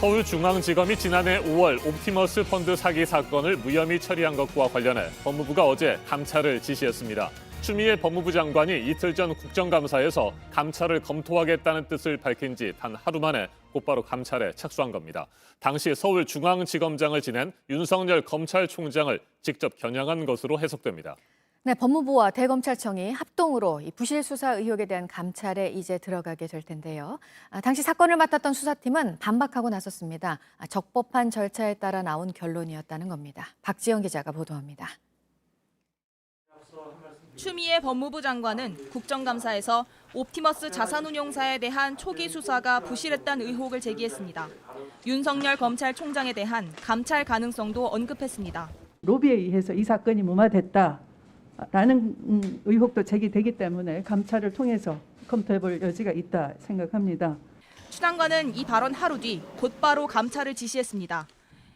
서울중앙지검이 지난해 5월 옵티머스 펀드 사기 사건을 무혐의 처리한 것과 관련해 법무부가 어제 감찰을 지시했습니다. 추미애 법무부 장관이 이틀 전 국정감사에서 감찰을 검토하겠다는 뜻을 밝힌 지 단 하루 만에 곧바로 감찰에 착수한 겁니다. 당시 서울중앙지검장을 지낸 윤석열 검찰총장을 직접 겨냥한 것으로 해석됩니다. 네, 법무부와 대검찰청이 합동으로 이 부실 수사 의혹에 대한 감찰에 이제 들어가게 될 텐데요. 당시 사건을 맡았던 수사팀은 반박하고 나섰습니다. 적법한 절차에 따라 나온 결론이었다는 겁니다. 박지영 기자가 보도합니다. 추미애 법무부 장관은 국정감사에서 옵티머스 자산운용사에 대한 초기 수사가 부실했다는 의혹을 제기했습니다. 윤석열 검찰총장에 대한 감찰 가능성도 언급했습니다. 로비에 의해서 이 사건이 무마됐다라는 의혹도 제기되기 때문에 감찰을 통해서 검토해볼 여지가 있다 생각합니다. 추 장관은 이 발언 하루 뒤 곧바로 감찰을 지시했습니다.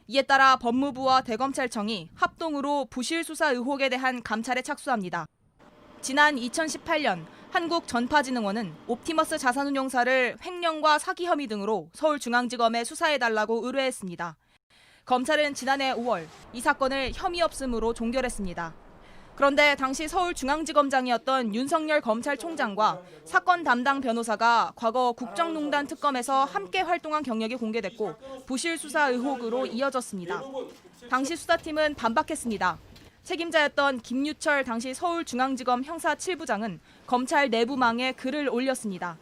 이에 따라 법무부와 대검찰청이 합동으로 부실 수사 의혹에 대한 감찰에 착수합니다. 지난 2018년 한국전파진흥원은 옵티머스 자산운용사를 횡령과 사기 혐의 등으로 서울중앙지검에 수사해달라고 의뢰했습니다. 검찰은 지난해 5월 이 사건을 혐의 없음으로 종결했습니다. 그런데 당시 서울중앙지검장이었던 윤석열 검찰총장과 사건 담당 변호사가 과거 국정농단 특검에서 함께 활동한 경력이 공개됐고 부실 수사 의혹으로 이어졌습니다. 당시 수사팀은 반박했습니다. 책임자였던 김유철 당시 서울중앙지검 형사 7부장은 검찰 내부망에 글을 올렸습니다.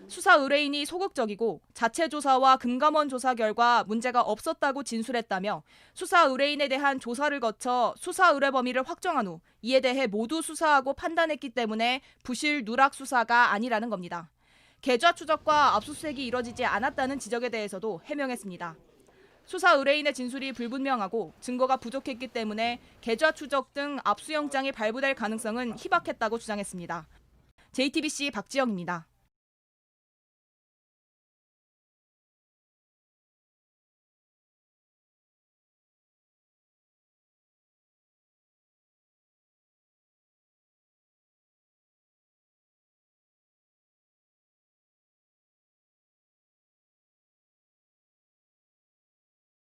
수사 의뢰인이 소극적이고 자체 조사와 금감원 조사 결과 문제가 없었다고 진술했다며 수사 의뢰인에 대한 조사를 거쳐 수사 의뢰 범위를 확정한 후 이에 대해 모두 수사하고 판단했기 때문에 부실 누락 수사가 아니라는 겁니다. 계좌 추적과 압수수색이 이뤄지지 않았다는 지적에 대해서도 해명했습니다. 수사 의뢰인의 진술이 불분명하고 증거가 부족했기 때문에 계좌 추적 등 압수영장이 발부될 가능성은 희박했다고 주장했습니다. JTBC 박지영입니다.